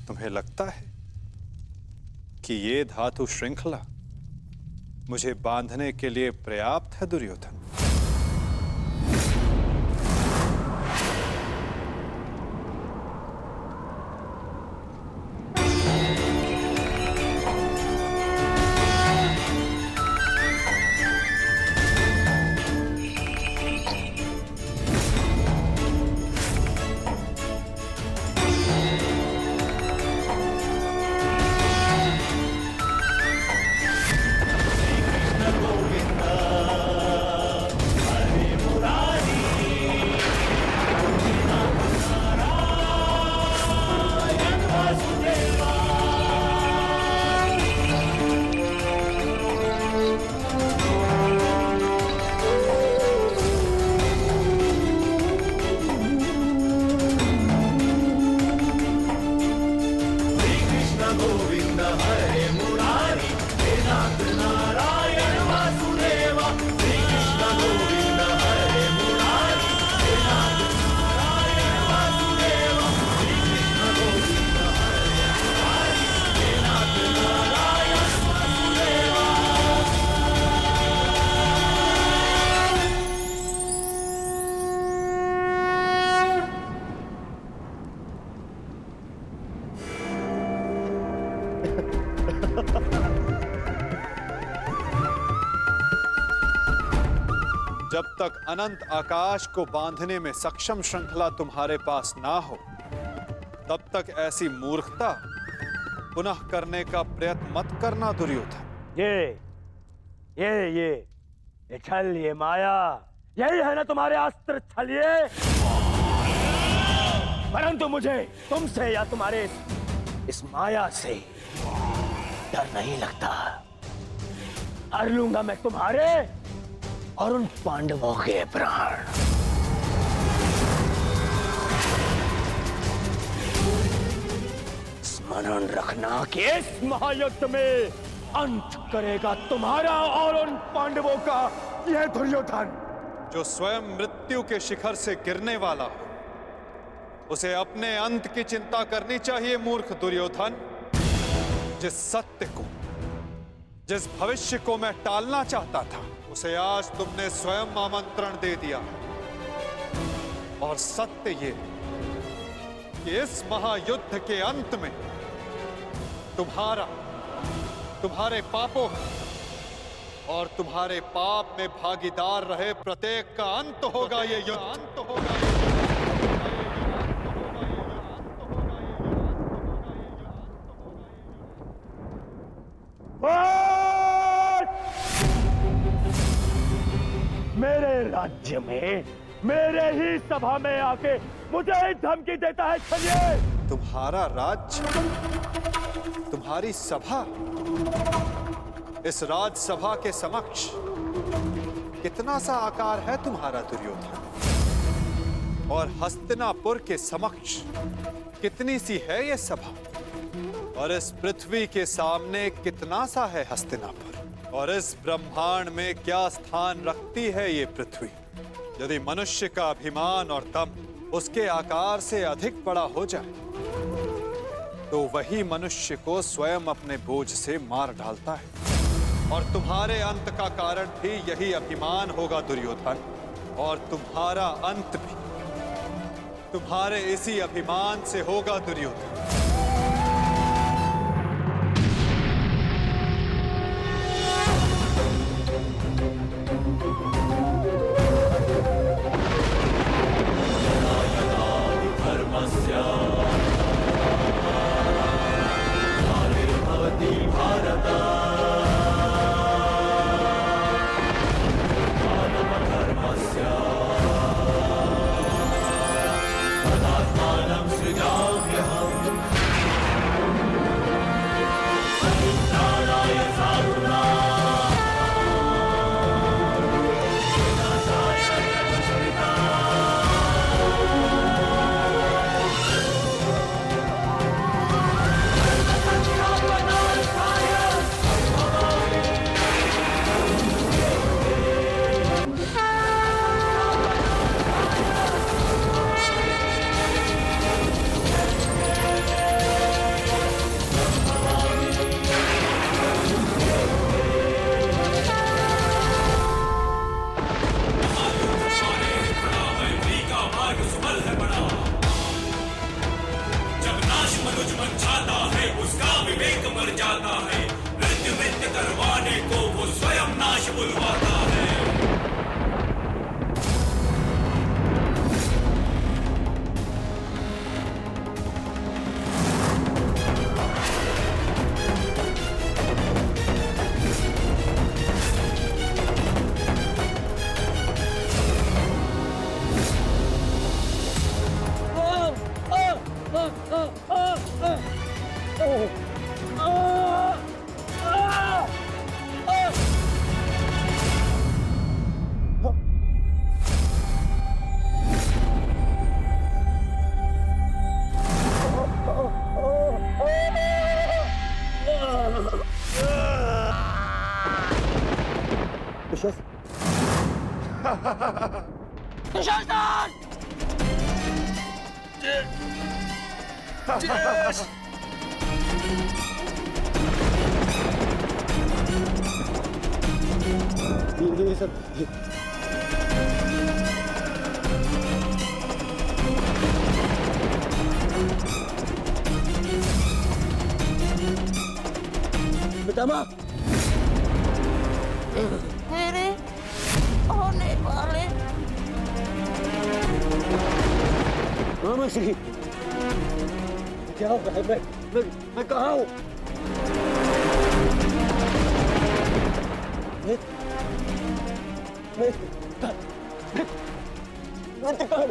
तुम्हें लगता है कि ये धातु श्रृंखला मुझे बांधने के लिए पर्याप्त है दुर्योधन? जब तक अनंत आकाश को बांधने में सक्षम श्रृंखला तुम्हारे पास ना हो, तब तक ऐसी मूर्खता पुनः करने का प्रयत्न मत करना दुर्योधन। ये छल, ये माया, यही है ना तुम्हारे अस्त्र छलिए। परंतु मुझे तुमसे या तुम्हारे इस माया से डर नहीं लगता। हर लूंगा मैं तुम्हारे और उन पांडवों के प्राण। स्मरण रखना कि इस महायुद्ध में अंत करेगा तुम्हारा और उन पांडवों का यह दुर्योधन। जो स्वयं मृत्यु के शिखर से गिरने वाला हो, उसे अपने अंत की चिंता करनी चाहिए मूर्ख दुर्योधन। जिस सत्य को, जिस भविष्य को मैं टालना चाहता था, उसे आज तुमने स्वयं आमंत्रण दे दिया। और सत्य ये कि इस महायुद्ध के अंत में तुम्हारे पापों और तुम्हारे पाप में भागीदार रहे प्रत्येक का अंत होगा। ये युद्ध अंत होगा। मेरे राज्य में, मेरे ही सभा में आके मुझे धमकी देता है छलिए। तुम्हारा राज्य, तुम्हारी सभा, इस राजसभा के समक्ष कितना सा आकार है तुम्हारा दुर्योधन? और हस्तिनापुर के समक्ष कितनी सी है ये सभा? और इस पृथ्वी के सामने कितना सा है हस्तिनापुर? और इस ब्रह्मांड में क्या स्थान रखती है ये पृथ्वी? यदि मनुष्य का अभिमान और दम उसके आकार से अधिक बड़ा हो जाए, तो वही मनुष्य को स्वयं अपने बोझ से मार डालता है। और तुम्हारे अंत का कारण भी यही अभिमान होगा दुर्योधन। और तुम्हारा अंत भी तुम्हारे इसी अभिमान से होगा दुर्योधन। तदात्मानं सृजाम्यहम् आता है, मृत्यु मित्य करवाने को वो स्वयं नाश बुलवाता है। दुशासन! ये सब पितामह मेरे होने वाले मामा श्री क्या हो रहा है? मैं कहाँ हूँ? मैं कहाँ हूँ?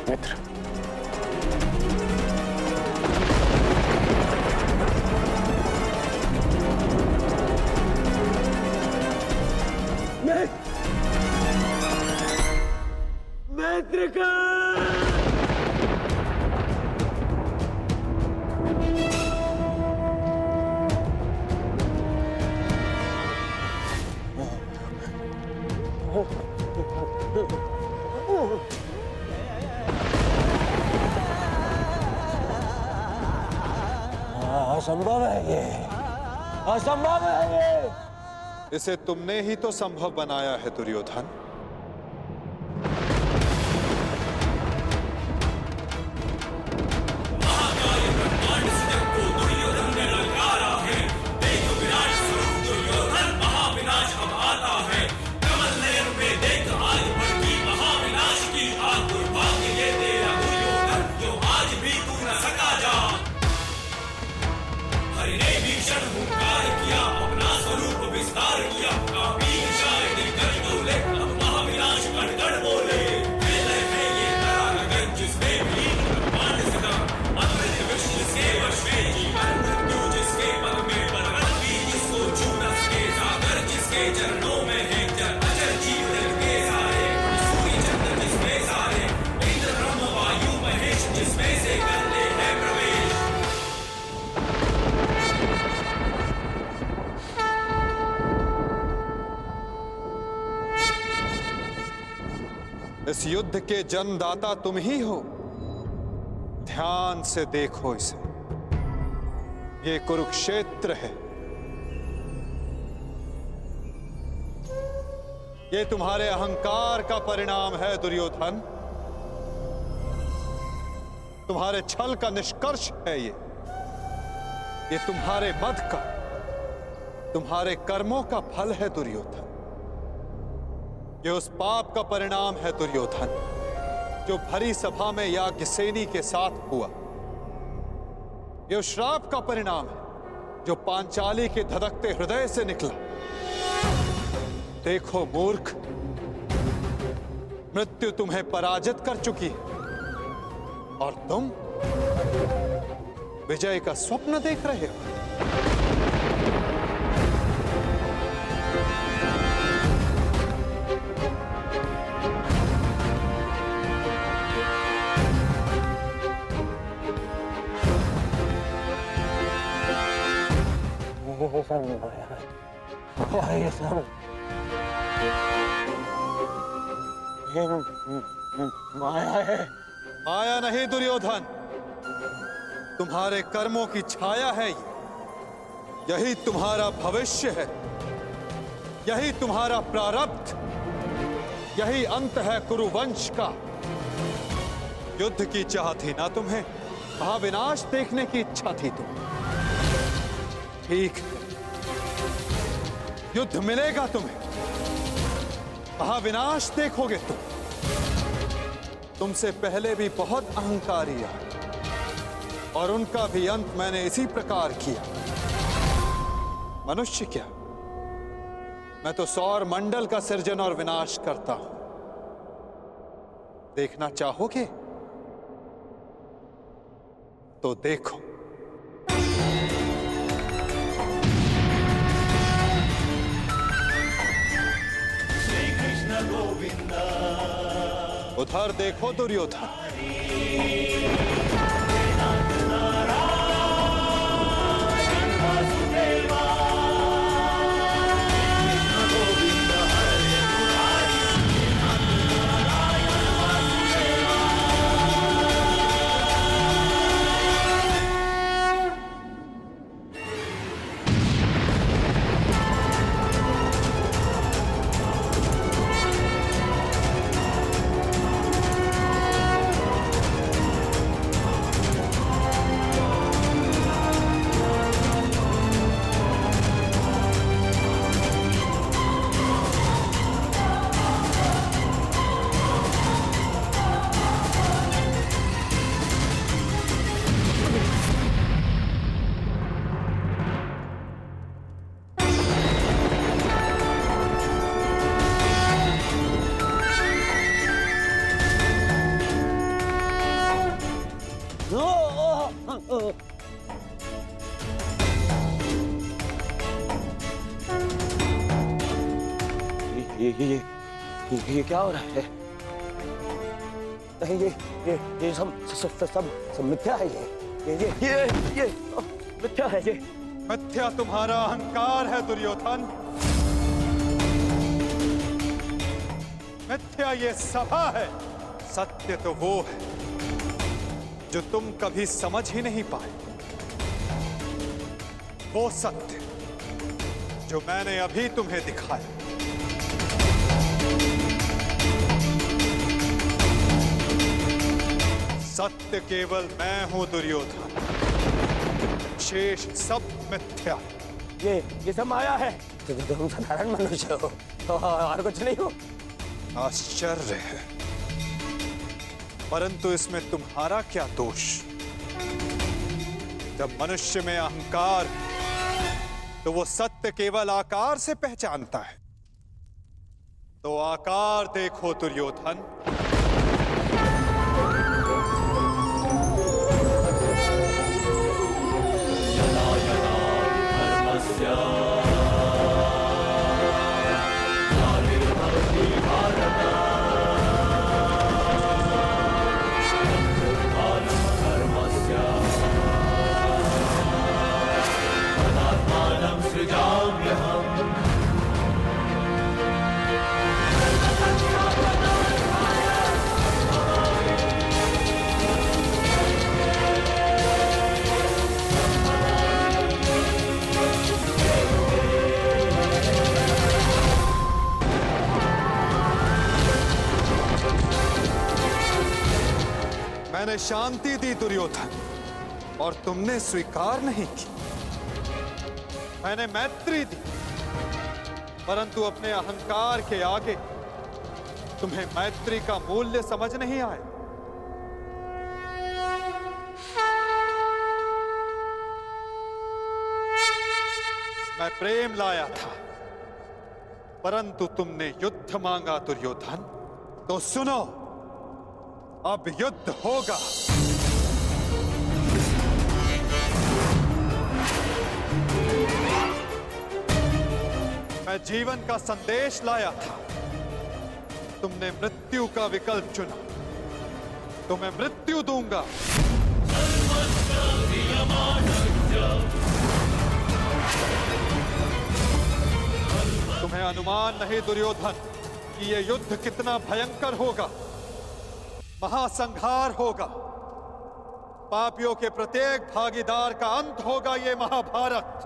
मित्र मित्र असंभव है ये, असंभव है ये। इसे तुमने ही तो संभव बनाया है दुर्योधन। इस युद्ध के जन्मदाता तुम ही हो। ध्यान से देखो इसे, ये कुरुक्षेत्र है। ये तुम्हारे अहंकार का परिणाम है दुर्योधन। तुम्हारे छल का निष्कर्ष है ये तुम्हारे मद का, तुम्हारे कर्मों का फल है दुर्योधन। ये उस पाप का परिणाम है दुर्योधन जो भरी सभा में याज्ञसेनी के साथ हुआ। ये उस श्राप का परिणाम है जो पांचाली के धधकते हृदय से निकला। देखो मूर्ख, मृत्यु तुम्हें पराजित कर चुकी है और तुम विजय का स्वप्न देख रहे हो। ये सब माया है। माया नहीं दुर्योधन, तुम्हारे कर्मों की छाया है ये। यही तुम्हारा भविष्य है, यही तुम्हारा प्रारब्ध, यही अंत है कुरुवंश का। युद्ध की चाह थी ना तुम्हें, महाविनाश देखने की इच्छा थी तुम्हें। ठीक है, युद्ध मिलेगा तुम्हें, महाविनाश देखोगे तुम। तुमसे पहले भी बहुत अहंकारी आए और उनका भी अंत मैंने इसी प्रकार किया। मनुष्य क्या, मैं तो सौर मंडल का सृजन और विनाश करता हूं। देखना चाहोगे तो देखो। श्री कृष्ण गोविंद। उधर देखो दुर्योधन। ये क्या हो रहा है? नहीं, ये सब मिथ्या है। ये मिथ्या है। ये मिथ्या तुम्हारा अहंकार है दुर्योधन। मिथ्या ये सभा है। सत्य तो वो है जो तुम कभी समझ ही नहीं पाए। वो सत्य जो मैंने अभी तुम्हें दिखाया। सत्य केवल मैं हूं दुर्योधन, शेष सब मिथ्या। ये सब माया है। तुम साधारण मनुष्य हो और कुछ नहीं हो। आश्चर्य है, परंतु इसमें तुम्हारा क्या दोष? जब मनुष्य में अहंकार, तो वो सत्य केवल आकार से पहचानता है। तो आकार देखो दुर्योधन। मैंने शांति दी दुर्योधन और तुमने स्वीकार नहीं की। मैंने मैत्री दी, परंतु अपने अहंकार के आगे तुम्हें मैत्री का मूल्य समझ नहीं आया। मैं प्रेम लाया था, परंतु तुमने युद्ध मांगा दुर्योधन। तो सुनो, अब युद्ध होगा। मैं जीवन का संदेश लाया था, तुमने मृत्यु का विकल्प चुना, तो मैं मृत्यु दूंगा। तुम्हें अनुमान नहीं दुर्योधन कि यह युद्ध कितना भयंकर होगा। महासंहार होगा, पापियों के प्रत्येक भागीदार का अंत होगा ये महाभारत।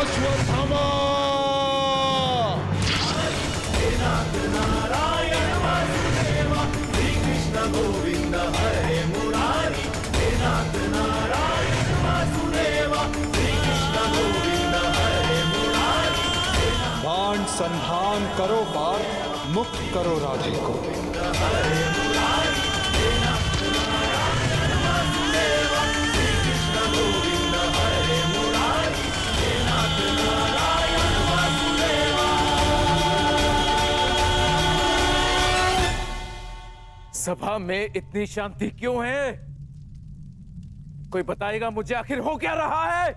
अश्वत्थामा। बाण संधान करो पार, मुक्त करो राधे को। सभा में इतनी शांति क्यों है? कोई बताएगा मुझे आखिर हो क्या रहा है?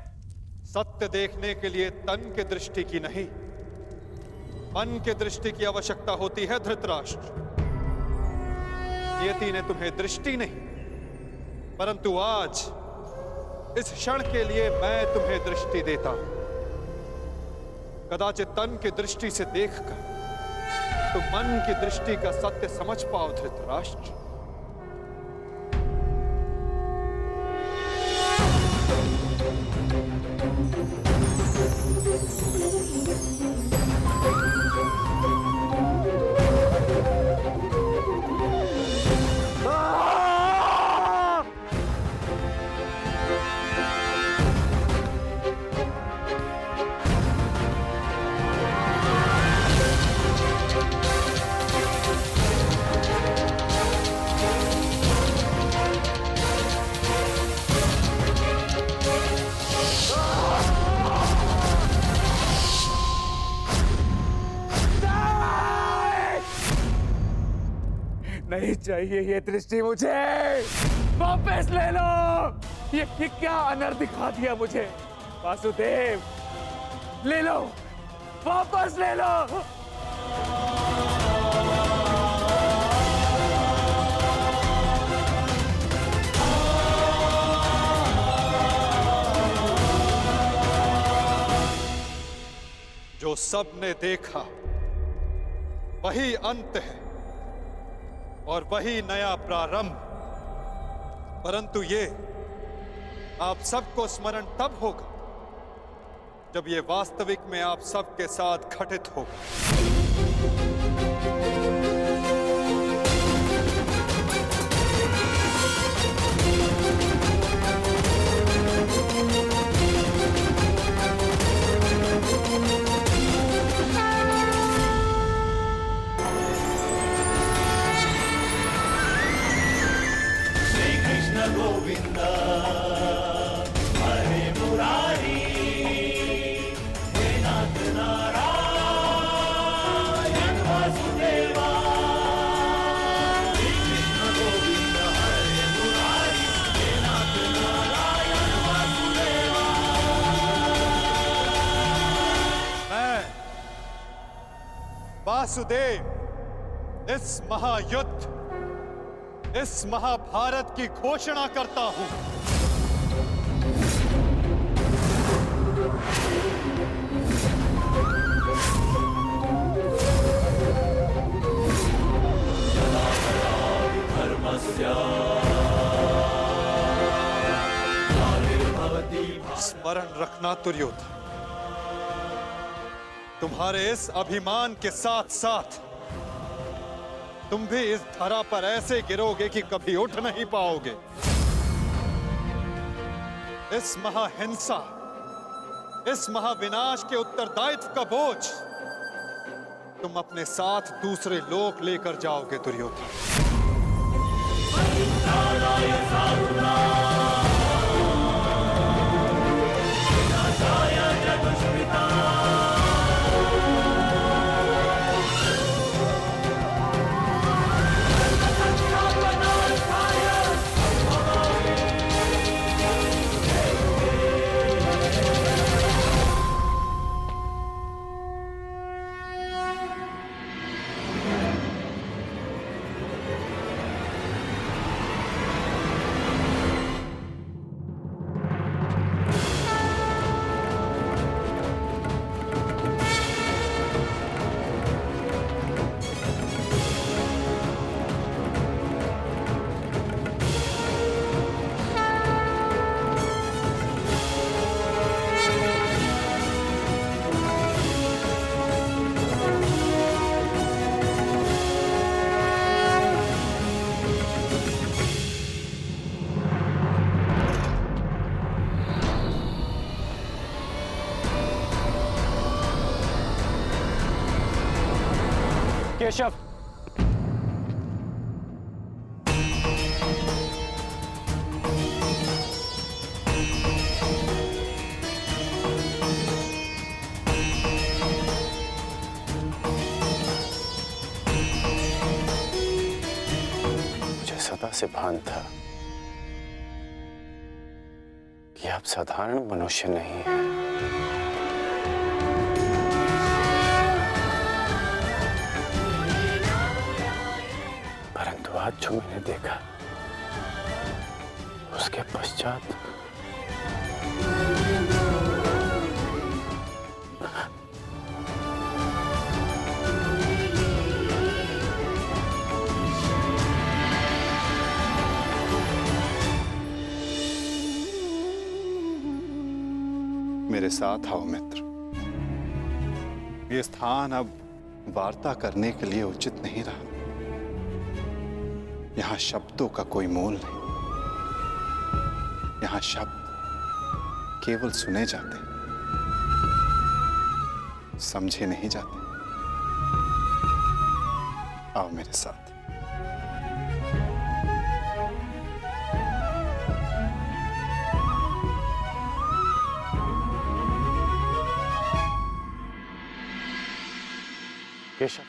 सत्य देखने के लिए तन के दृष्टि की नहीं, मन के दृष्टि की आवश्यकता होती है धृतराष्ट्र। नियति ने तुम्हें दृष्टि नहीं, परंतु आज इस क्षण के लिए मैं तुम्हें दृष्टि देता हूं। कदाचित तन की दृष्टि से देखकर तो मन की दृष्टि का सत्य समझ पाओ धृतराष्ट्र। नहीं चाहिए ये दृष्टि मुझे, वापस ले लो। ये क्या अनर्थ दिखा दिया मुझे? वासुदेव, ले लो, वापस ले लो। जो सबने देखा वही अंत है और वही नया प्रारंभ। परंतु ये आप सबको स्मरण तब होगा जब ये वास्तविक में आप सबके साथ घटित होगा। वासुदेव इस महायुद्ध, इस महाभारत की घोषणा करता हूं। स्मरण रखना दुर्योधन, तुम्हारे इस अभिमान के साथ साथ तुम भी इस धरा पर ऐसे गिरोगे कि कभी उठ नहीं पाओगे। इस महाहिंसा, इस महाविनाश के उत्तरदायित्व का बोझ तुम अपने साथ दूसरे लोक लेकर जाओगे दुर्योधन। केशव, मुझे सदा से भान था कि आप साधारण मनुष्य नहीं हैं। परंतु आज जो मैंने देखा उसके पश्चात मेरे साथ आओ मित्र। ये स्थान अब वार्ता करने के लिए उचित नहीं रहा। यहां शब्दों का कोई मोल नहीं। यहां शब्द केवल सुने जाते, समझे नहीं जाते। आओ मेरे साथ। केशव,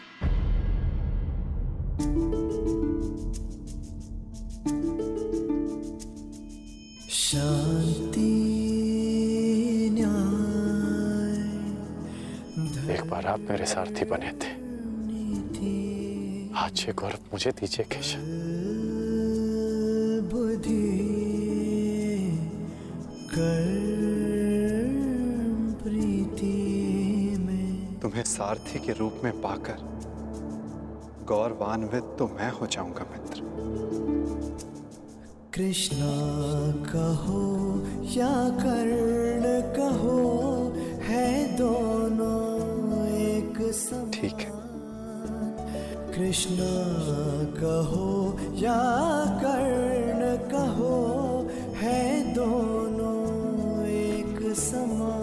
एक बार आप मेरे सारथी बने थे, आज ये गौरव मुझे दीजिए केशव। तुम्हें सारथी के रूप में पाकर गौरवान्वित तो मैं हो जाऊंगा मित्र। कृष्णा कहो या कर्ण कहो, है दोनों एक समान। ठीक है। कृष्णा कहो या कर्ण कहो, है दोनों एक समान।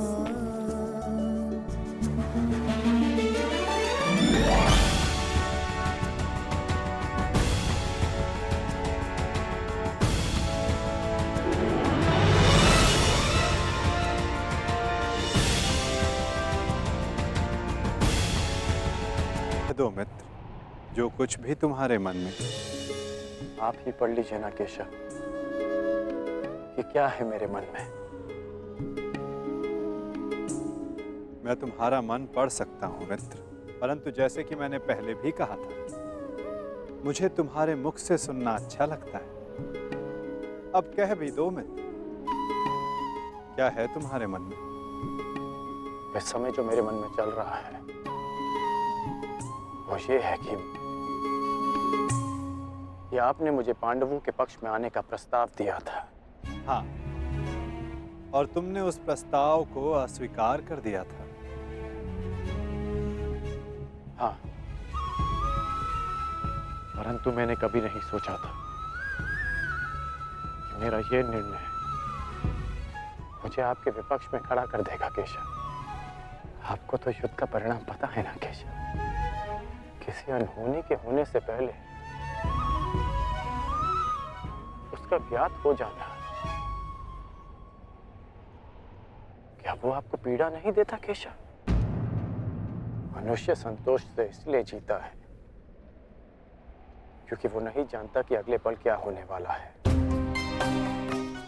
दो मित्र, जो कुछ भी तुम्हारे मन में। आप ही पढ़ लीजिए ना केशव कि क्या है मेरे मन में। मैं तुम्हारा मन पढ़ सकता हूं मित्र, परंतु जैसे कि मैंने पहले भी कहा था, मुझे तुम्हारे मुख से सुनना अच्छा लगता है। अब कह भी दो मित्र, क्या है तुम्हारे मन में? इस समय जो मेरे मन में चल रहा है वो ये है कि आपने मुझे पांडवों के पक्ष में आने का प्रस्ताव दिया था। हाँ, और तुमने उस प्रस्ताव को अस्वीकार कर दिया था। हाँ, परंतु मैंने कभी नहीं सोचा था कि मेरा ये निर्णय मुझे आपके विपक्ष में खड़ा कर देगा केशव। आपको तो युद्ध का परिणाम पता है ना केशव। किसी अनहोनी के होने से पहले उसका ज्ञात हो जाना, क्या वो आपको पीड़ा नहीं देता केशव? मनुष्य संतोष से इसलिए जीता है क्योंकि वो नहीं जानता कि अगले पल क्या होने वाला है।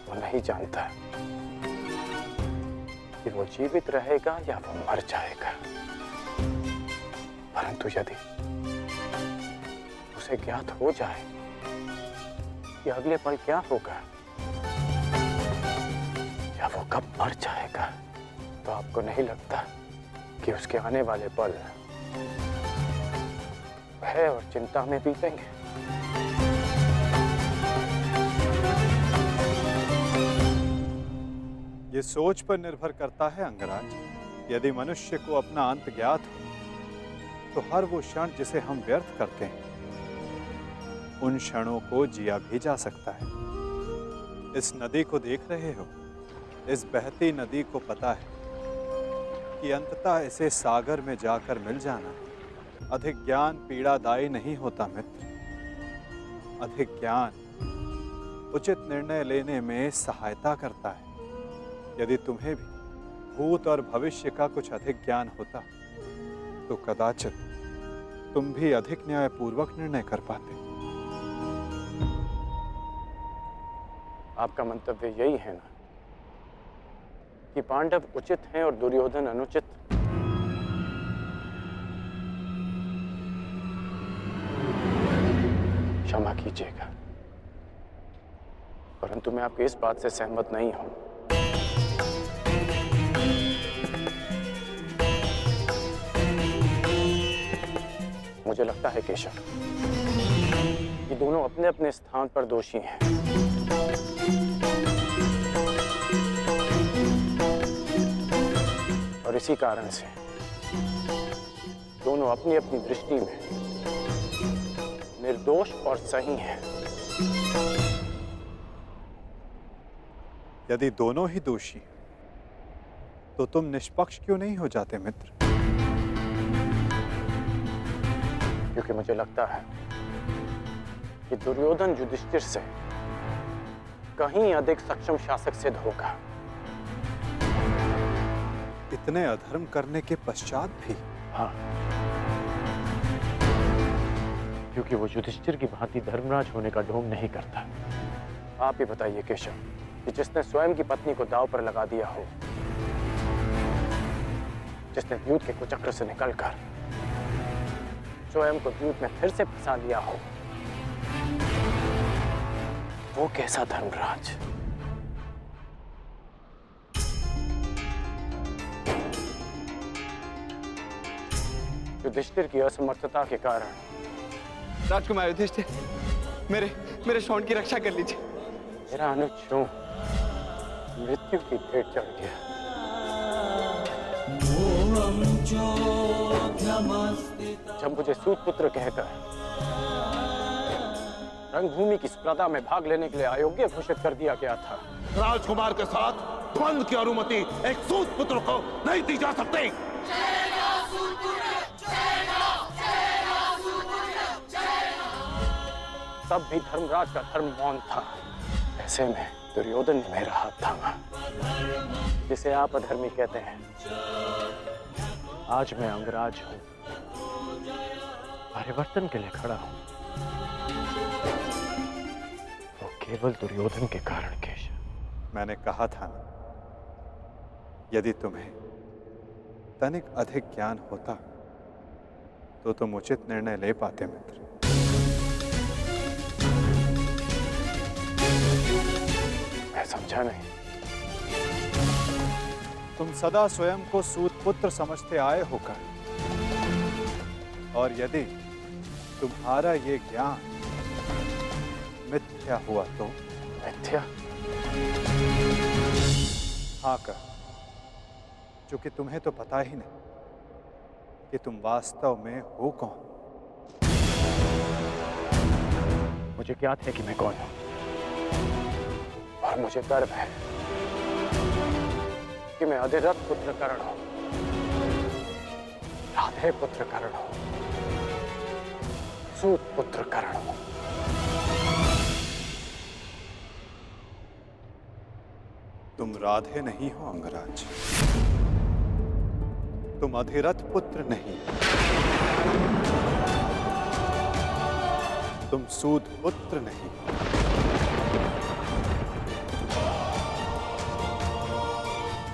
वो नहीं जानता कि वो जीवित रहेगा या वो मर जाएगा। परंतु यदि उसे ज्ञात हो जाए कि अगले पल क्या होगा या वो कब मर जाएगा, तो आपको नहीं लगता कि उसके आने वाले पल भय और चिंता में बीतेंगे? ये सोच पर निर्भर करता है अंगराज। यदि मनुष्य को अपना अंत ज्ञात हो तो हर वो क्षण जिसे हम व्यर्थ करते हैं, उन क्षणों को जिया भी जा सकता है। इस नदी को देख रहे हो? इस बहती नदी को पता है कि अंततः इसे सागर में जाकर मिल जाना है। अधिक ज्ञान पीड़ादायी नहीं होता मित्र। अधिक ज्ञान उचित निर्णय लेने में सहायता करता है। यदि तुम्हें भी भूत और भविष्य का कुछ अधिक ज्ञान होता तो कदाचित तुम भी अधिक न्यायपूर्वक निर्णय कर पाते। आपका मंतव्य यही है ना कि पांडव उचित हैं और दुर्योधन अनुचित? क्षमा कीजिएगा, परंतु मैं आपकी इस बात से सहमत नहीं हूं। मुझे लगता है केशव कि दोनों अपने अपने स्थान पर दोषी हैं। और इसी कारण से दोनों अपनी अपनी दृष्टि में निर्दोष और सही हैं। यदि दोनों ही दोषी हैं, तो तुम निष्पक्ष क्यों नहीं हो जाते मित्र? क्योंकि मुझे लगता है कि दुर्योधन युधिष्ठिर से कहीं अधिक सक्षम शासक सिद्ध होगा। इतने अधर्म करने के पश्चात भी? हाँ, क्योंकि वो युधिष्ठिर की भांति धर्मराज होने का ढोंग नहीं करता। आप ही बताइए केशव कि जिसने स्वयं की पत्नी को दांव पर लगा दिया हो, जिसने द्यूत के कुचक्र से निकलकर स्वयं को द्यूत में फिर से फंसा लिया हो, वो कैसा धर्मराज? युधिष्ठिर की असमर्थता के कारण राजकुमार युधिष्ठिर, मेरे शौंड की रक्षा कर लीजिए। मेरा अनुज मृत्यु की भेंट चढ़ गया। जब मुझे सूत पुत्र कहकर रंगभूमि की स्पर्धा में भाग लेने के लिए अयोग्य घोषित कर दिया गया था, राजकुमार के साथ द्वंद्व की अनुमति एक सूत पुत्र को नहीं दी जा सकती। तब भी धर्मराज का धर्म मौन था। ऐसे में दुर्योधन ने मेरा हाथ थामा, जिसे आप अधर्मी कहते हैं। आज मैं अंगराज हूं, परिवर्तन के लिए खड़ा हूं। वो केवल दुर्योधन के कारण केशव। मैंने कहा था ना, यदि तुम्हें तनिक अधिक ज्ञान होता तो तुम उचित निर्णय ले पाते मित्र। मैं समझा नहीं। तुम सदा स्वयं को सूत पुत्र समझते आए होकर, और यदि तुम्हारा ये ज्ञान मिथ्या हुआ तो? मिथ्या? हाँ कर, क्योंकि तुम्हें तो पता ही नहीं कि तुम वास्तव में हो कौन। मुझे ज्ञात है कि मैं कौन हूं, और मुझे गर्व है कि मैं अधिरथ पुत्र कर्ण हूं, राधे पुत्र कर्ण हूं, सूत पुत्र कर्ण हूं। तुम राधे नहीं हो अंगराज, तुम अधिरथ पुत्र नहीं, तुम सूत पुत्र नहीं।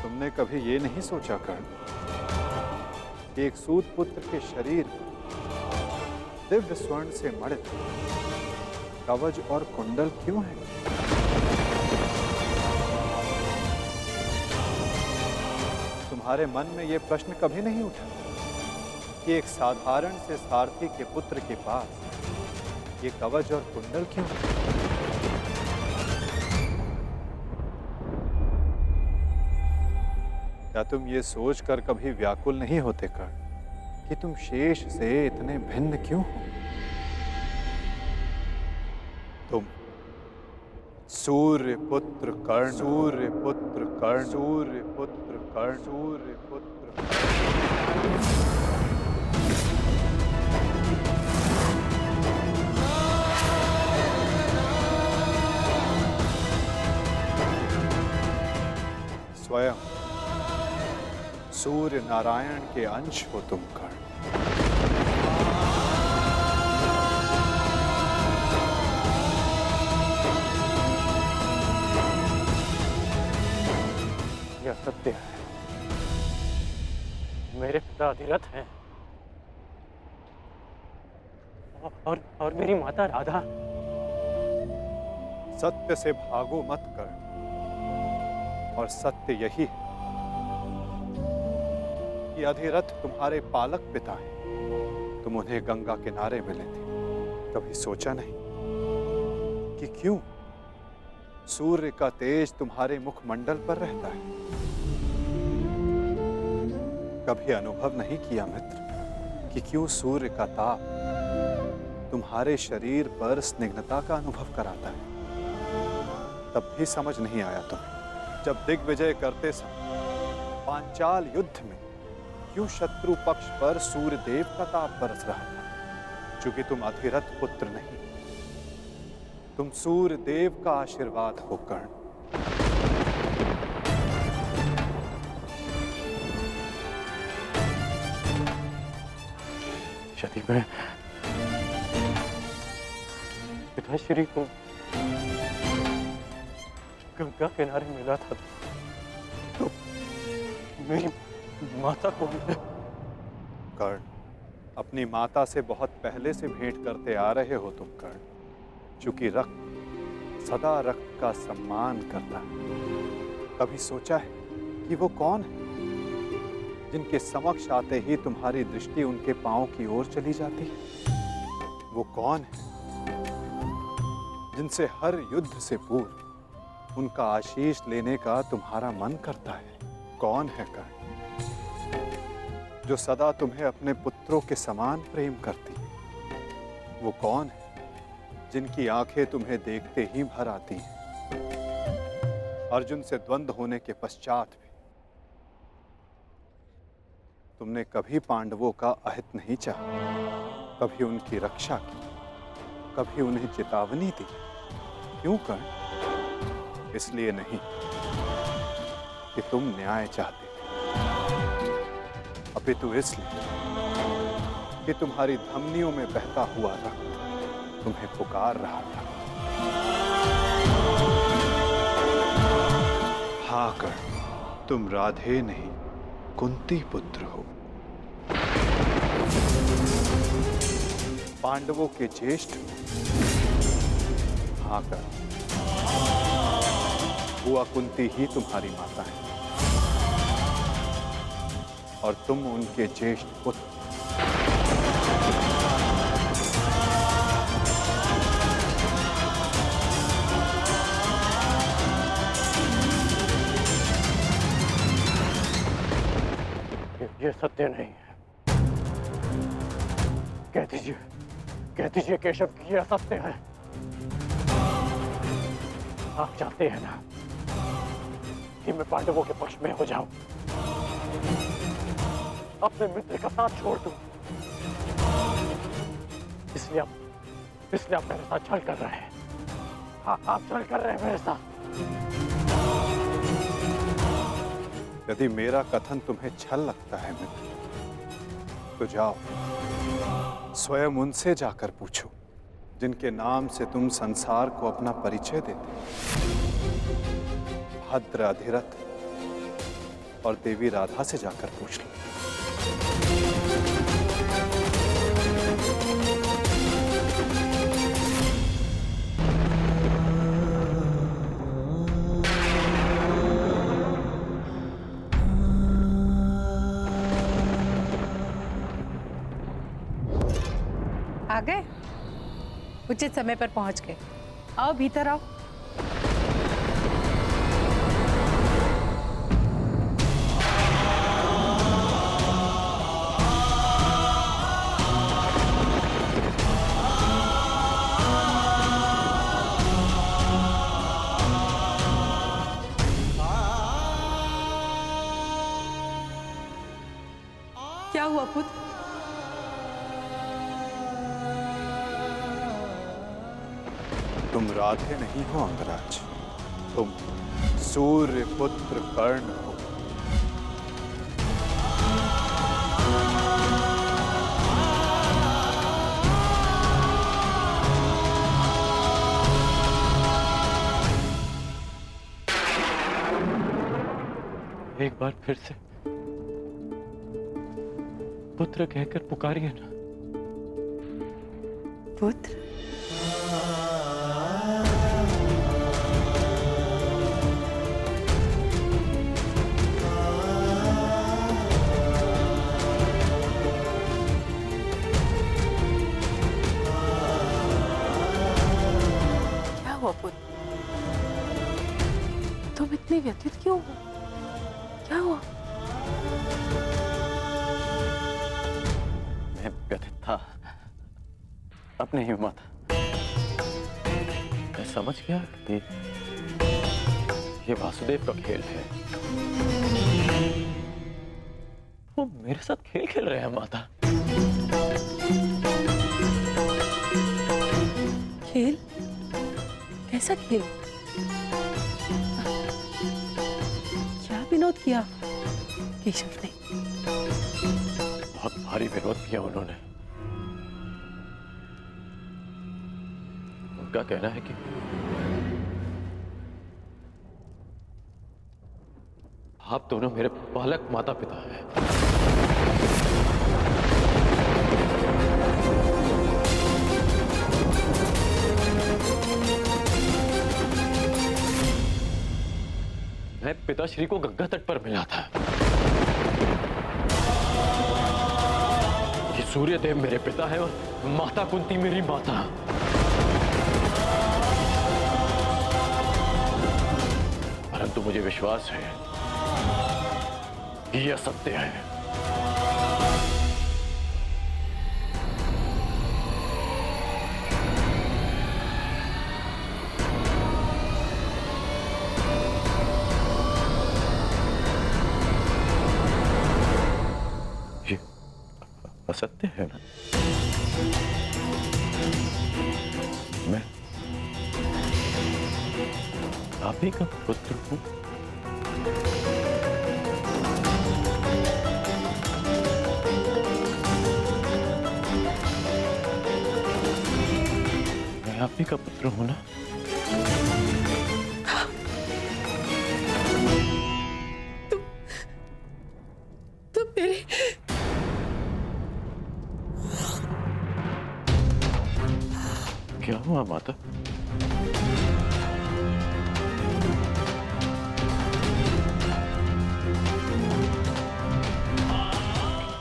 तुमने कभी ये नहीं सोचा कर्ण कि एक सूत पुत्र के शरीर में दिव्य स्वर्ण से मड़ित कवच और कुंडल क्यों है? तुम्हारे मन में यह प्रश्न कभी नहीं उठा कि एक साधारण से सारथी के पुत्र के पास ये कवच और कुंडल क्यों है? क्या तुम ये सोचकर कभी व्याकुल नहीं होते कर्ण कि तुम शेष से इतने भिन्न क्यों हो? तुम सूर्य पुत्र कर्ण, सूर्य पुत्र कर्ण, सूर्य पुत्र कर्ण, सूर्य पुत्र कर्ण। स्वयं सूर्य नारायण के अंश हो तुम कर्ण। यह सत्य है, मेरे पिता अधिरथ हैं और मेरी माता राधा। सत्य से भागो मत कर्ण, और सत्य यही है कि अधिरथ तुम्हारे पालक पिता हैं। तुम उन्हें गंगा किनारे मिले थे, कभी सोचा नहीं कि क्यों सूर्य का तेज तुम्हारे मुखमंडल पर रहता है? कभी अनुभव नहीं किया मित्र कि क्यों सूर्य का ताप तुम्हारे शरीर पर स्निग्धता का अनुभव कराता है? तब भी समझ नहीं आया तुम्हें जब दिग्विजय करते समय पांचाल युद्ध में क्यों शत्रु पक्ष पर सूर्य देव का ताप बरस रहा था? क्योंकि तुम अधिरथ पुत्र नहीं, तुम सूर्य देव का आशीर्वाद हो कर्ण। यदि मैं पिताश्री को गंगा किनारे मिला था तो मेरी माता को कर्ण, अपनी माता से बहुत पहले से भेंट करते आ रहे हो तुम कर्ण। चूंकि रक्त सदा रक्त का सम्मान करता है। कभी सोचा है कि वो कौन है जिनके समक्ष आते ही तुम्हारी दृष्टि उनके पांव की ओर चली जाती है? वो कौन है जिनसे हर युद्ध से पूर्व उनका आशीष लेने का तुम्हारा मन करता है? कौन है कर्ण जो सदा तुम्हें अपने पुत्रों के समान प्रेम करती है? वो कौन है जिनकी आंखें तुम्हें देखते ही भर आती हैं? अर्जुन से द्वंद्व होने के पश्चात भी तुमने कभी पांडवों का अहित नहीं चाहा, कभी उनकी रक्षा की, कभी उन्हें चेतावनी दी। क्यों कर्ण? इसलिए नहीं कि तुम न्याय चाहते थे, अपितु इसलिए कि तुम्हारी धमनियों में बहता हुआ रक्त तुम्हें पुकार रहा था। हाँ कर्ण, तुम राधे नहीं कुंती पुत्र हो, पांडवों के ज्येष्ठ। हाँ कर्ण, बुआ कुंती ही तुम्हारी माता है और तुम उनके ज्येष्ठ पुत्र। ये सत्य नहीं है। कह दीजिए केशव कि यह सत्य है। आप चाहते हैं ना कि मैं पांडवों के पक्ष में हो जाऊं, अपने मित्र का साथ छोड़ दूं, इसलिए आप मेरे साथ छल कर रहे हैं। हाँ, आप छल कर रहे हैं मेरे साथ। यदि मेरा कथन तुम्हें छल लगता है मित्र, तो जाओ स्वयं उनसे जाकर पूछो जिनके नाम से तुम संसार को अपना परिचय देते। भद्र अधिरथ और देवी राधा से जाकर पूछ लो। आ गए? उचित समय पर पहुंच गए। आओ भीतर आओ। क्या हुआ पुत्र? तुम राधे नहीं हो अंगराज, तुम सूर्य पुत्र कर्ण हो। एक बार फिर से पुत्र कहकर पुकारिए ना। पुत्र? क्या हुआ पुत्र? तुम इतने व्यथित क्यों हो? क्या हुआ? मैं व्यथित था अपने ही माता। मैं समझ गया कि ये वासुदेव का खेल है। वो मेरे साथ खेल खेल रहे हैं माता। खेल? कैसा खेल? क्या विनोद किया केशव ने? बहुत भारी विरोध किया उन्होंने। उनका कहना है कि आप दोनों मेरे बालक माता पिता हैं। मैं पिताश्री को गंगा तट पर मिला था। ये सूर्यदेव मेरे पिता है और माता कुंती मेरी माता। परंतु मुझे विश्वास है कि यह सत्य है। ये असत्य है ना? मैं आप ही का पुत्र हूं। मैं आप ही का पुत्र हूं ना? तुम मेरे क्या हुआ माता?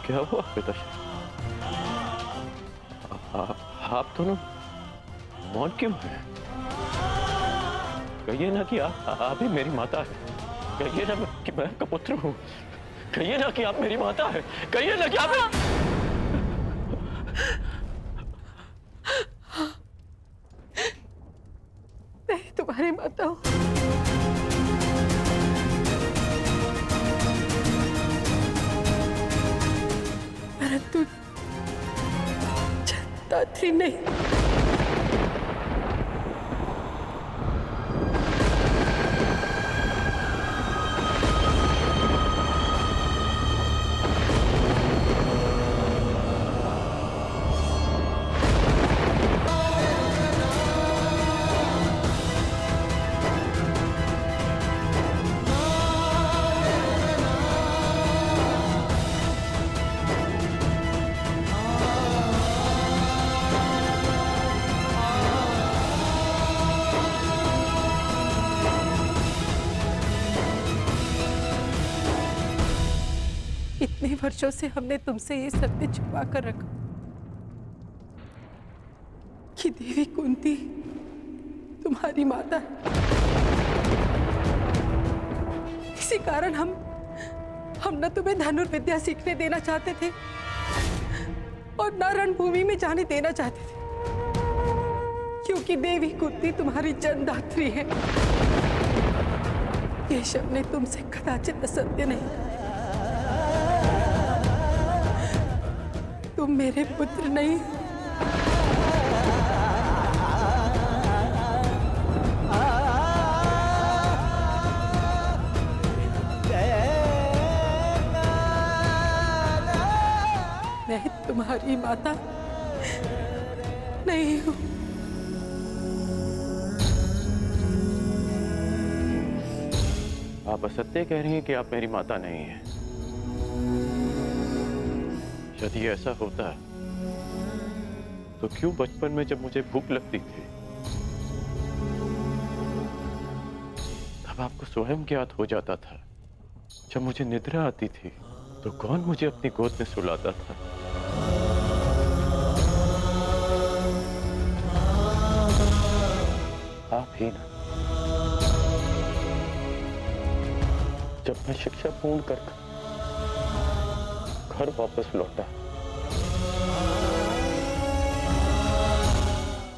क्या हुआ पिताश्री? आप दोनों मौन क्यों हैं? कहिए ना कि आप ही मेरी माता है। कहिए ना कि मैं आपका पुत्र हूं। कहिए ना कि आप मेरी माता है। कहिए ना कि आप मैं तुम्हारी माता हूँ। परंतु दात्री नहीं। इतने वर्षों से हमने तुमसे ये सत्य छुपा कर रखा कि देवी कुंती तुम्हारी माता है। इसी कारण हम न तुम्हें धनुर्विद्या सीखने देना चाहते थे और न रणभूमि में जाने देना चाहते थे, क्योंकि देवी कुंती तुम्हारी जन्मदात्री है। केशव ने तुमसे कदाचित असत्य नहीं कहा। तुम मेरे पुत्र नहीं। मैं तुम्हारी माता नहीं हूँ। आप असत्य कह रही हैं कि आप मेरी माता नहीं हैं। यदि ऐसा होता तो क्यों बचपन में जब मुझे भूख लगती थी तब आपको स्वयं ज्ञात हो जाता था? जब मुझे निद्रा आती थी तो कौन मुझे अपनी गोद में सुलाता था? आप ही ना। जब मैं शिक्षा पूर्ण कर घर वापस लौटा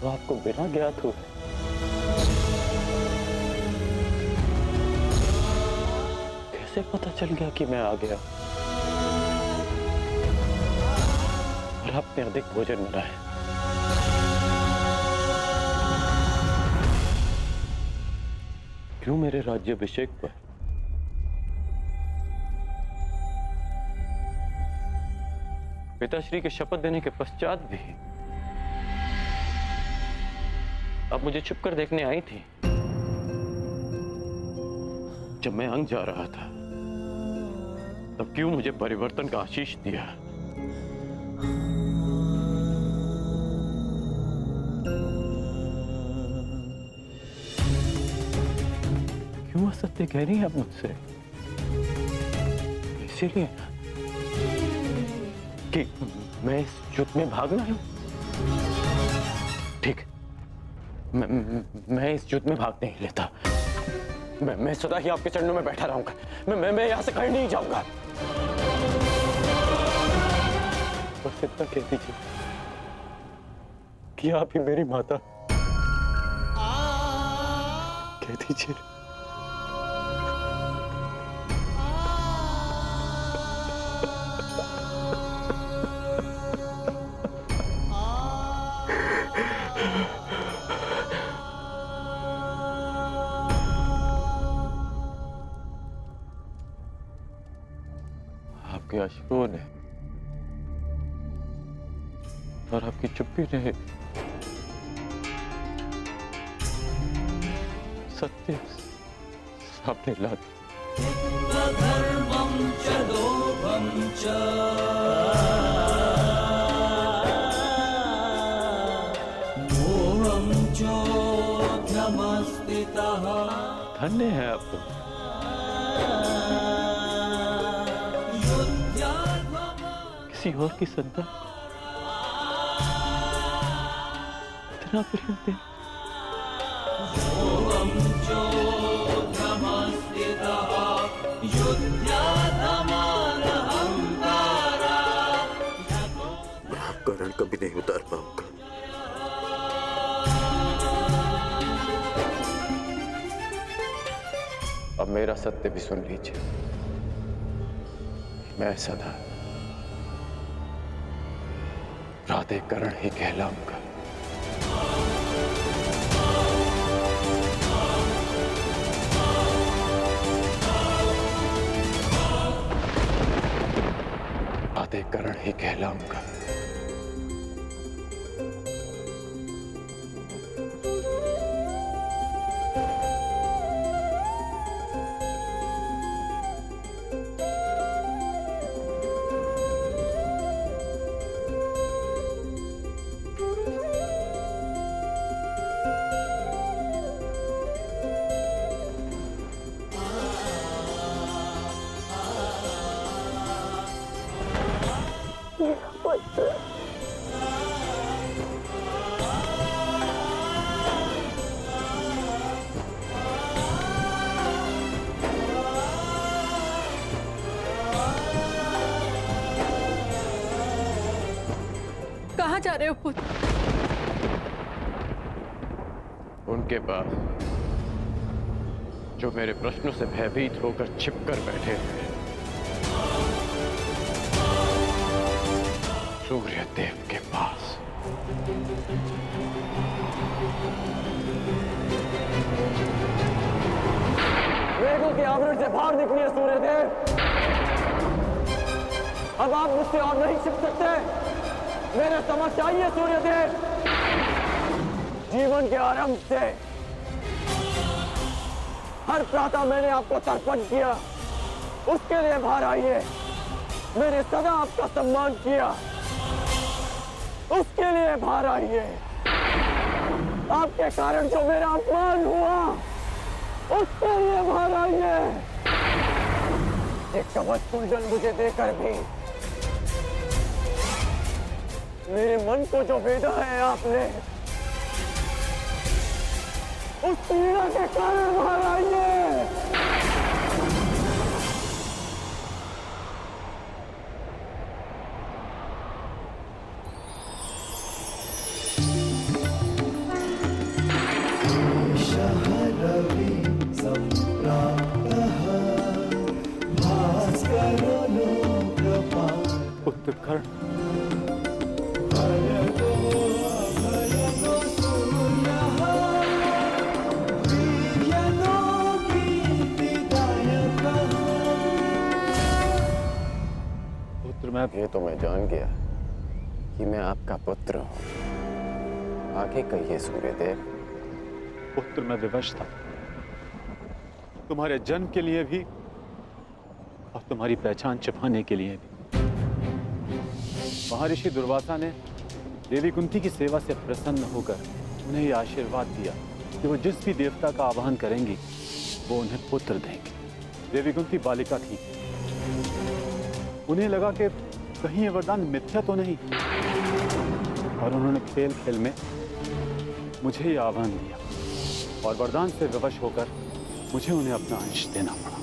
तो आपको बिना ज्ञात हुए कैसे पता चल गया कि मैं आ गया और आपने अधिक भोजन बनाया? क्यों मेरे राज्याभिषेक पर पिताश्री के शपथ देने के पश्चात भी आप मुझे छुप कर देखने आई थी? जब मैं अंग जा रहा था तब क्यों मुझे परिवर्तन का आशीष दिया? क्यों असत्य कह रही हैं आप मुझसे? इसीलिए कि मैं इस युद्ध में भागना हूं। ठीक, मैं इस युद्ध में भाग नहीं लेता। मैं सदा ही आपके चरणों में बैठा रहूंगा। मैं यहां से कहीं नहीं जाऊंगा। बस इतना कह दीजिए कि आप ही मेरी माता। कह दीजिए। आपके अश्रुओं ने और आपकी चुप्पी ने सत्य सामने ला दिया। धर्मं च लोभं च मोहं चोऽध्यमस्थितः। धन्य है आप। किसी और की संतान इतना प्रेम दे। मैं आपका रण कभी नहीं उतार पाऊंगा। अब मेरा सत्य भी सुन लीजिए। मैं सदा प्राधिकरण ही कहलाऊंगा। प्राधिकरण ही कहलाऊंगा। कहाँ जा रहे हो पुत्र? उनके पास जो मेरे प्रश्नों से भयभीत होकर छिपकर बैठे हैं। सूर्य देव के पास। वेगों के आवरण से बाहर निकलिए सूर्य देव। अब आप मुझसे और नहीं छिप सकते। मेरे समक्ष आइए सूर्यदेव। जीवन के आरंभ से हर प्रातः मैंने आपको तर्पण किया, उसके लिए बाहर आइए। मैंने सदा आपका सम्मान किया, उसके लिए बाहर आइए। आपके कारण जो मेरा अपमान हुआ, उसके लिए बाहर आइए। एक कवच कुंडल मुझे देकर भी मेरे मन को जो भेदा है आपने, उस पीड़ा के कारण बाहर आइए। रवि संप्राप्तः भास्करो लोकपाल। उत्कर्ण भयगो अभयगो सूर्यः वीर्यनो कीर्तिदायकः। पुत्र, मैं ये तो मैं जान गया कि मैं आपका पुत्र हूँ। आगे कहिए सूर्यदेव। पुत्र, मैं विवश था, तुम्हारे जन्म के लिए भी और तुम्हारी पहचान छिपाने के लिए भी। महर्षि दुर्वासा ने देवी कुंती की सेवा से प्रसन्न होकर उन्हें यह आशीर्वाद दिया कि वो जिस भी देवता का आवाहन करेंगी वो उन्हें पुत्र देंगे। देवी कुंती बालिका थी, उन्हें लगा कि कहीं ये वरदान मिथ्या तो नहीं, और उन्होंने खेल खेल में मुझे ये आह्वान दिया और वरदान से विवश होकर मुझे उन्हें अपना अंश देना पड़ा।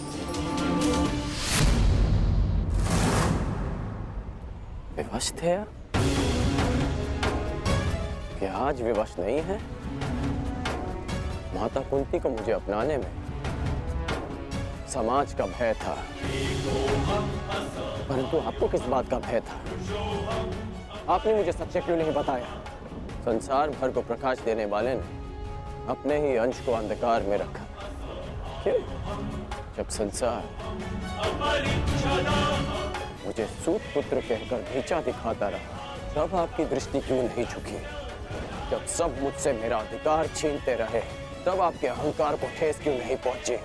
विवश थे आप? क्या आज विवश नहीं है? माता कुंती को मुझे अपनाने में समाज का भय था, परंतु आपको किस बात का भय था? आपने मुझे सत्य क्यों नहीं बताया? संसार भर को प्रकाश देने वाले ने अपने ही अंश को अंधकार में रखा। क्यों? जब संसार मुझे सूत पुत्र कहकर नीचा दिखाता रहा, तब आपकी दृष्टि क्यों नहीं झुकी? जब सब मुझसे मेरा अधिकार छीनते रहे, तब आपके अहंकार को ठेस क्यों नहीं पहुंची?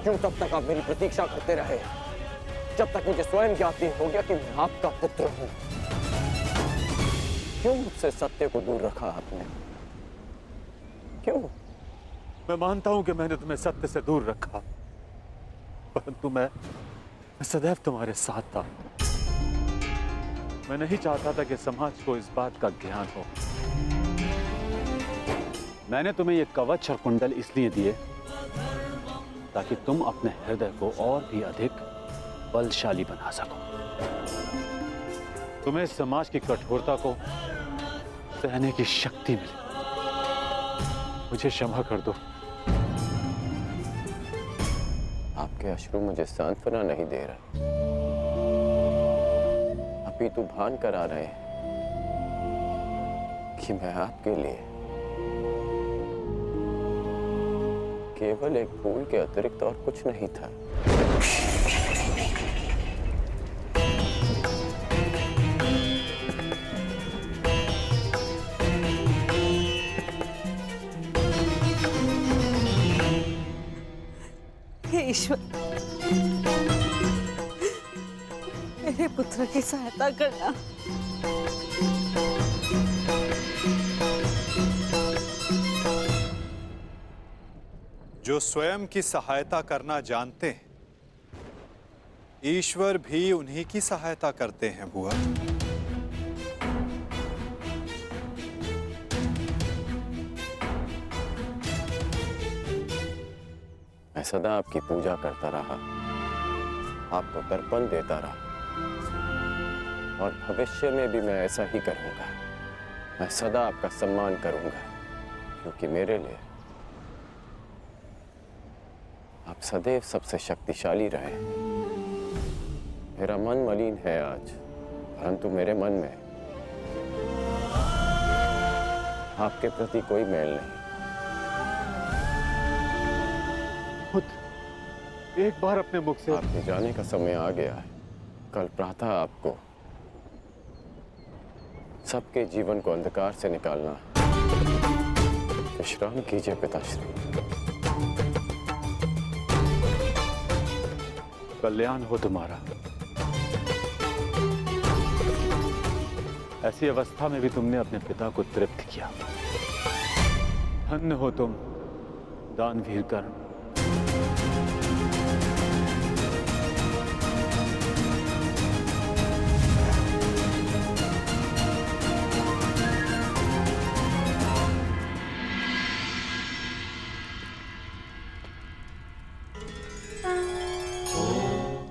क्यों तब तक आप मेरी प्रतीक्षा करते रहे, जब तक मुझे स्वयं ज्ञात नहीं हो गया कि मैं आपका पुत्र हूं? क्यों मुझसे सत्य को दूर रखा आपने? क्यों? मैं मानता हूं कि मैंने तुम्हें सत्य से दूर रखा, परंतु मैं सदैव तुम्हारे साथ था। मैं नहीं चाहता था कि समाज को इस बात का ज्ञान हो। मैंने तुम्हें ये कवच और कुंडल इसलिए दिए ताकि तुम अपने हृदय को और भी अधिक बलशाली बना सको। तुम्हें समाज की कठोरता को सहने की शक्ति मिले। मुझे क्षमा कर दो। आपके अश्रु मुझे सांत्वना नहीं दे रहे, अपितु भान करा रहे हैं कि मैं आपके लिए केवल एक फूल के अतिरिक्त और कुछ नहीं था। हे ईश्वर, मेरे पुत्र की सहायता करना। जो स्वयं की सहायता करना जानते हैं, ईश्वर भी उन्हीं की सहायता करते हैं बुआ। मैं सदा आपकी पूजा करता रहा, आपको तर्पण देता रहा, और भविष्य में भी मैं ऐसा ही करूंगा। मैं सदा आपका सम्मान करूंगा, क्योंकि मेरे लिए आप सदैव सबसे शक्तिशाली रहे। मेरा मन मलिन है आज, परंतु मेरे मन में आपके प्रति कोई मैल नहीं। एक बार अपने मुख से आपके जाने का समय आ गया है। कल प्रातः आपको सबके जीवन को अंधकार से निकालना है। विश्राम कीजिए पिताश्री। कल्याण हो तुम्हारा। ऐसी अवस्था में भी तुमने अपने पिता को तृप्त किया। धन्य हो तुम दानवीर कर्ण।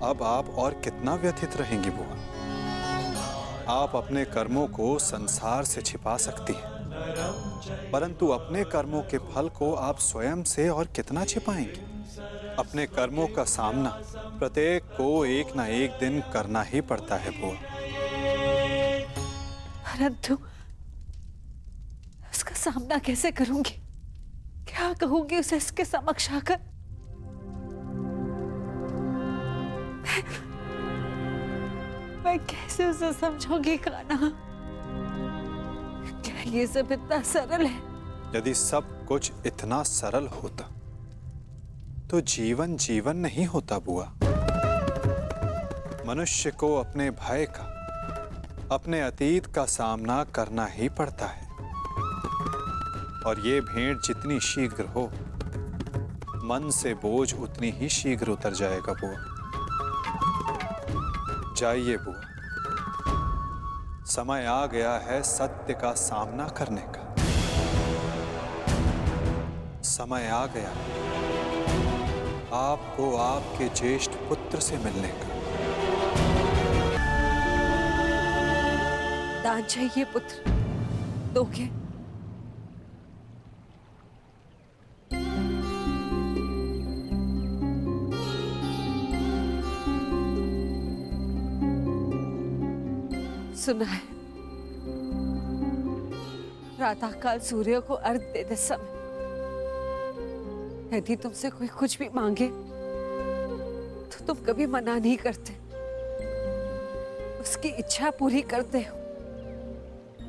अब आप और कितना व्यथित रहेंगी बुआ? आप अपने कर्मों को संसार से छिपा सकती हैं, परंतु अपने कर्मों के फल को आप स्वयं से और कितना छिपाएंगी? अपने कर्मों का सामना प्रत्येक को एक ना एक दिन करना ही पड़ता है बुआ। परंतु उसका सामना कैसे करूंगी? क्या कहूंगी उसे इसके समक्ष आकर? मैं कैसे उसे समझाऊंगी कान्हा? क्या ये सब इतना सरल है? यदि सब कुछ इतना सरल होता तो जीवन जीवन नहीं होता बुआ। मनुष्य को अपने भय का, अपने अतीत का सामना करना ही पड़ता है, और ये भेंट जितनी शीघ्र हो, मन से बोझ उतनी ही शीघ्र उतर जाएगा बुआ। जाइए बुआ, समय आ गया है सत्य का सामना करने का। समय आ गया आपको आपके ज्येष्ठ पुत्र से मिलने का। दान चाहिए पुत्र, दोगे? सुना है, प्रातःकाल सूर्य को अर्घ देते समय यदि तुमसे कोई कुछ भी मांगे तो तुम कभी मना नहीं करते, उसकी इच्छा पूरी करते हो।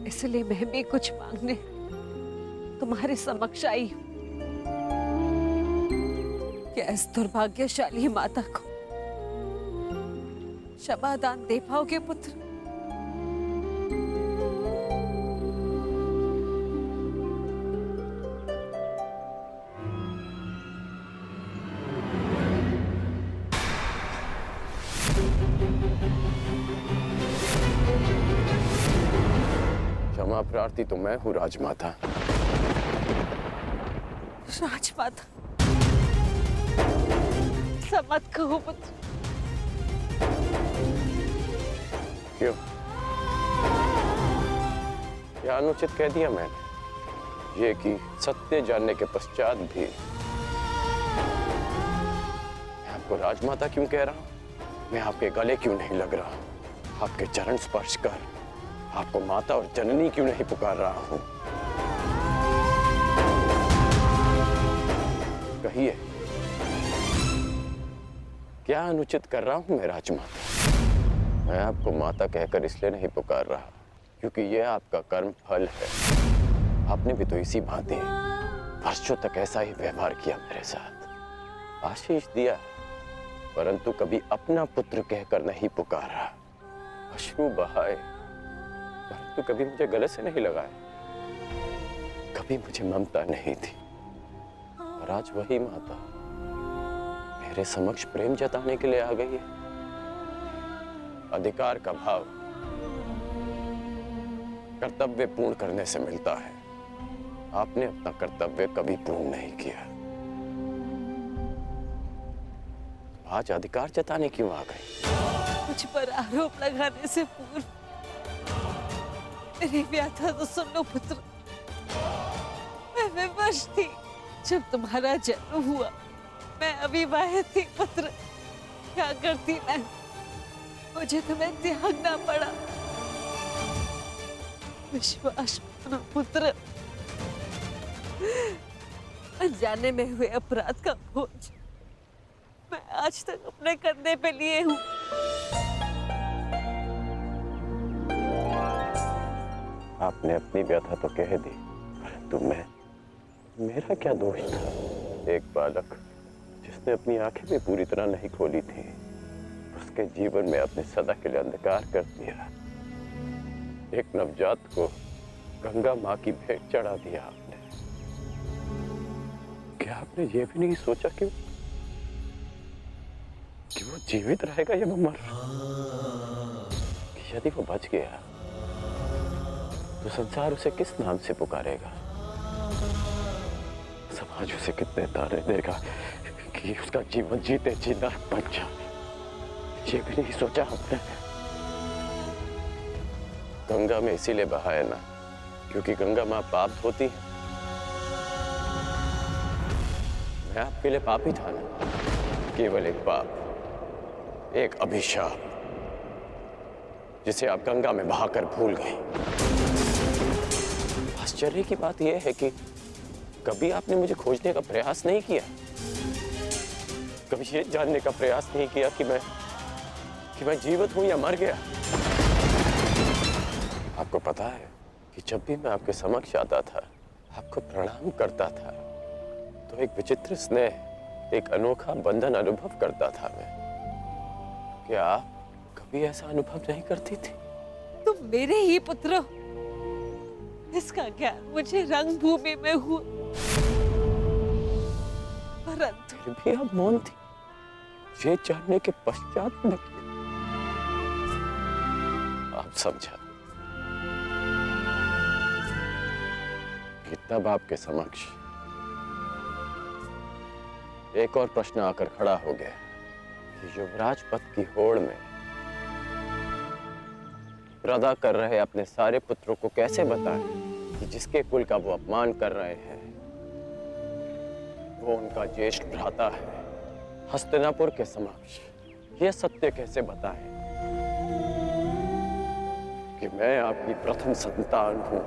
इसलिए मैं भी कुछ मांगने तुम्हारे समक्ष आई हूं। क्या इस दुर्भाग्यशाली माता को क्षमा दान दे पाओगे पुत्र? क्षमा प्रार्थी तो मैं हूँ राजमाता। राजमाता, ऐसा मत कहो पुत्र। क्यों? क्या अनुचित कह दिया मैंने? ये कि सत्य जानने के पश्चात भी मैं आपको राजमाता क्यों कह रहा हूं? मैं आपके गले क्यों नहीं लग रहा? आपके चरण स्पर्श कर आपको माता और जननी क्यों नहीं पुकार रहा हूं? कहिए, क्या अनुचित कर रहा हूं मैं राजमाता? मैं आपको माता कहकर इसलिए नहीं पुकार रहा क्योंकि यह आपका कर्म फल है। आपने भी तो इसी भांति वर्षों तक ऐसा ही व्यवहार किया मेरे साथ, आशीष दिया, परंतु कभी अपना पुत्र कहकर नहीं पुकारा, अश्रु बहाए परंतु कभी मुझे गले से नहीं लगाया, कभी मुझे ममता नहीं थी। और आज वही माता मेरे समक्ष प्रेम जताने के लिए आ गई है। अधिकार का भाव कर्तव्य पूर्ण करने से मिलता है। आपने अपना कर्तव्य कभी पूर्ण नहीं किया, आज अधिकार जताने क्यों आ गई? मुझ पर आरोप लगाने से पूर्व मेरी व्याथा तो सुन लो पुत्र। मैं विवश थी जब तुम्हारा जन्म हुआ। मैं अविवाहित थी पुत्र। क्या करती मैं? मुझे तुम्हें त्यागना पड़ा। विश्वास मानो पुत्र, अनजाने में हुए अपराध का बोझ मैं आज तक अपने कंधे पे लिए हूं। आपने अपनी व्यथा तो कह दी, परंतु मेरा क्या दोष था? एक बालक जिसने अपनी आंखें भी पूरी तरह नहीं खोली थी, उसके जीवन में आपने सदा के लिए अंधकार कर दिया। एक नवजात को गंगा माँ की भेंट चढ़ा दिया आपने। क्या आपने ये भी नहीं सोचा कि वो जीवित रहेगा या वो मर? कि यदि वो बच गया तो संसार उसे किस नाम से पुकारेगा? समाज उसे कितने ताने देगा कि उसका जीवन जीते जी नरक बन जाए। ये भी नहीं सोचा हमने। गंगा में इसीलिए बहाया ना क्योंकि गंगा मां पाप होती है। मैं आपके लिए पापी था ना, केवल एक पाप, एक अभिशाप, जिसे आप गंगा में बहाकर भूल गए। आश्चर्य की बात यह है कि कभी आपने मुझे खोजने का प्रयास नहीं किया, कभी ये जानने का प्रयास नहीं किया कि मैं जीवित हूं या मर गया। आपको पता है कि जब भी मैं आपके समक्ष आता था, आपको प्रणाम करता था, तो एक विचित्र स्नेह, एक अनोखा बंधन अनुभव करता था मैं। क्या आप कभी ऐसा अनुभव नहीं करती थी? तुम मेरे ही पुत्र हो। इसका ज्ञान मुझे रंगभूमि में हुआ, परंतु फिर भी आप मौन थी। ये जानने के पश्चात में आप समझा कि तब आपके समक्ष एक और प्रश्न आकर खड़ा हो गया कि युवराज पद की होड़ में प्रदा कर रहे अपने सारे पुत्रों को कैसे बताएं कि जिसके कुल का वो अपमान कर रहे हैं वो उनका ज्येष्ठ भ्राता है। हस्तिनापुर के समक्ष ये सत्य कैसे बताएं कि मैं आपकी प्रथम संतान हूं।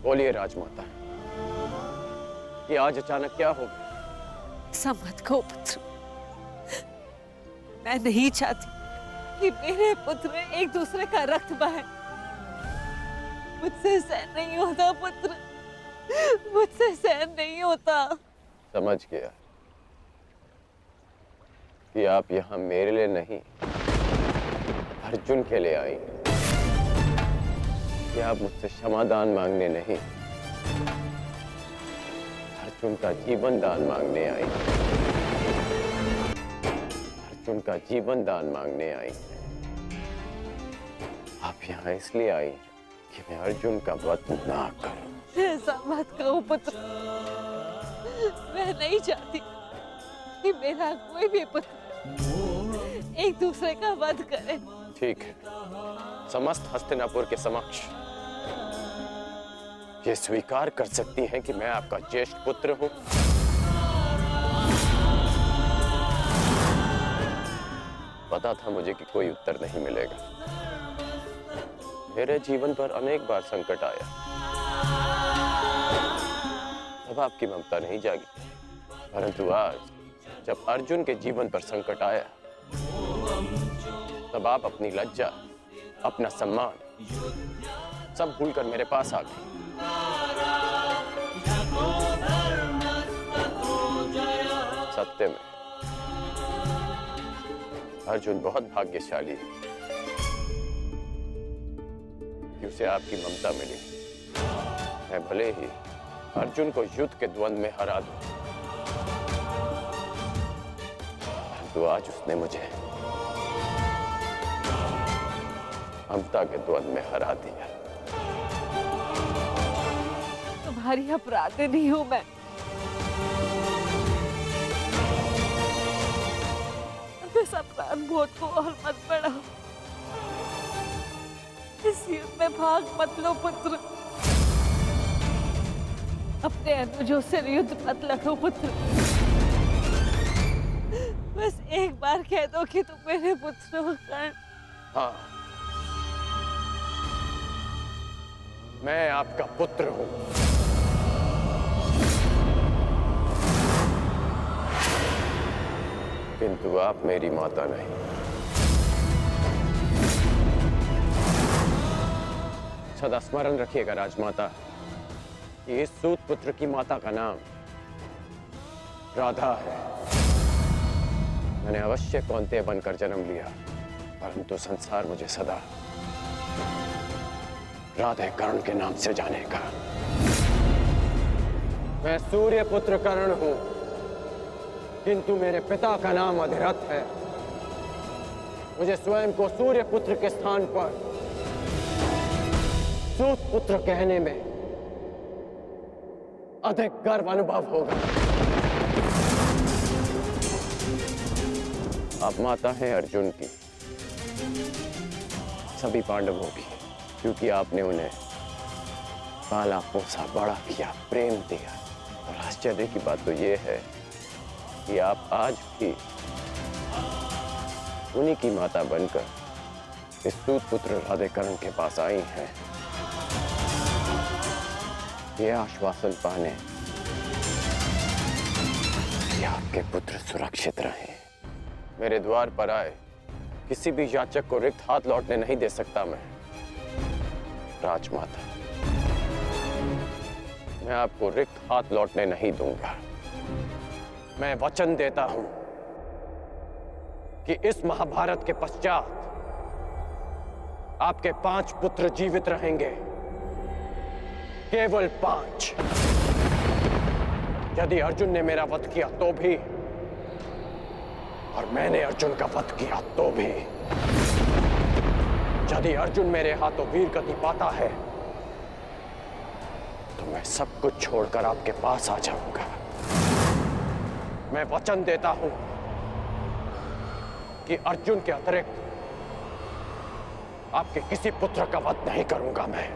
बोलिए राजमाता, ये आज अचानक क्या हो गया? ऐसा मत कहो पुत्र। मैं नहीं चाहती कि मेरे पुत्र एक दूसरे का रक्त बहे। मुझसे सहन नहीं होता पुत्र, मुझसे सहन नहीं होता। समझ गया कि आप यहाँ मेरे लिए नहीं, अर्जुन के लिए आई। कि आप मुझसे क्षमादान मांगने नहीं, अर्जुन का जीवन दान मांगने आई। अर्जुन का जीवन दान मांगने आई। आप यहाँ इसलिए आई कि मैं अर्जुन का वध ना करूं। ऐसा मत कहो पुत्र। मैं नहीं चाहती कि मेरा कोई भी पुत्र एक दूसरे का वध करे। ठीक है, समस्त हस्तिनापुर के समक्ष ये स्वीकार कर सकती हैं कि मैं आपका ज्येष्ठ पुत्र हूं। पता था मुझे कि कोई उत्तर नहीं मिलेगा। मेरे जीवन पर अनेक बार संकट आया, तब आपकी ममता नहीं जागी। परंतु आज जब अर्जुन के जीवन पर संकट आया, तब आप अपनी लज्जा, अपना सम्मान सब भूलकर मेरे पास आ गए। सत्य में अर्जुन बहुत भाग्यशाली है कि उसे आपकी ममता मिली। मैं भले ही अर्जुन को युद्ध के द्वंद्व में हरा दूं, परंतु आज उसने मुझे ममता के द्वंद्व में हरा दिया। तुम्हारी अपराधी नहीं हूं मैं। इस अपराध बोध को और मत बढ़ाओ। इस युद्ध में भाग मत लो पुत्र। अपने अनुजों से युद्ध मत लड़ो पुत्र। बस एक बार कह दो कि तुम मेरे पुत्र हो। हाँ, मैं आपका पुत्र हूं। किंतु आप मेरी माता नहीं। सदा स्मरण रखिएगा राजमाता कि इस सूत पुत्र की माता का नाम राधा है। मैंने अवश्य कौंतेय बनकर जन्म लिया, परंतु संसार मुझे सदा राधे कर्ण के नाम से जानेगा। मैं सूर्य पुत्र कर्ण हूं, किंतु मेरे पिता का नाम अधिरथ है। मुझे स्वयं को सूर्य पुत्र के स्थान पर सूत पुत्र कहने में अधिक गर्व अनुभव होगा। आप माता हैं अर्जुन की, सभी पांडवों की, क्योंकि आपने उन्हें पाला पोसा बड़ा किया, प्रेम दिया। और आश्चर्य की बात तो यह है कि आप आज भी उन्हीं की माता बनकर इस सूत पुत्र राधे कर्ण के पास आई हैं, यह आश्वासन पाने कि आपके पुत्र सुरक्षित रहें। मेरे द्वार पर आए किसी भी याचक को रिक्त हाथ लौटने नहीं दे सकता मैं राजमाता। मैं आपको रिक्त हाथ लौटने नहीं दूंगा। मैं वचन देता हूं कि इस महाभारत के पश्चात आपके 5 पुत्र जीवित रहेंगे, केवल 5। यदि अर्जुन ने मेरा वध किया तो भी, और मैंने अर्जुन का वध किया तो भी। यदि अर्जुन मेरे हाथों वीर गति पाता है तो मैं सब कुछ छोड़कर आपके पास आ जाऊंगा। मैं वचन देता हूं कि अर्जुन के अतिरिक्त आपके किसी पुत्र का वध नहीं करूंगा मैं।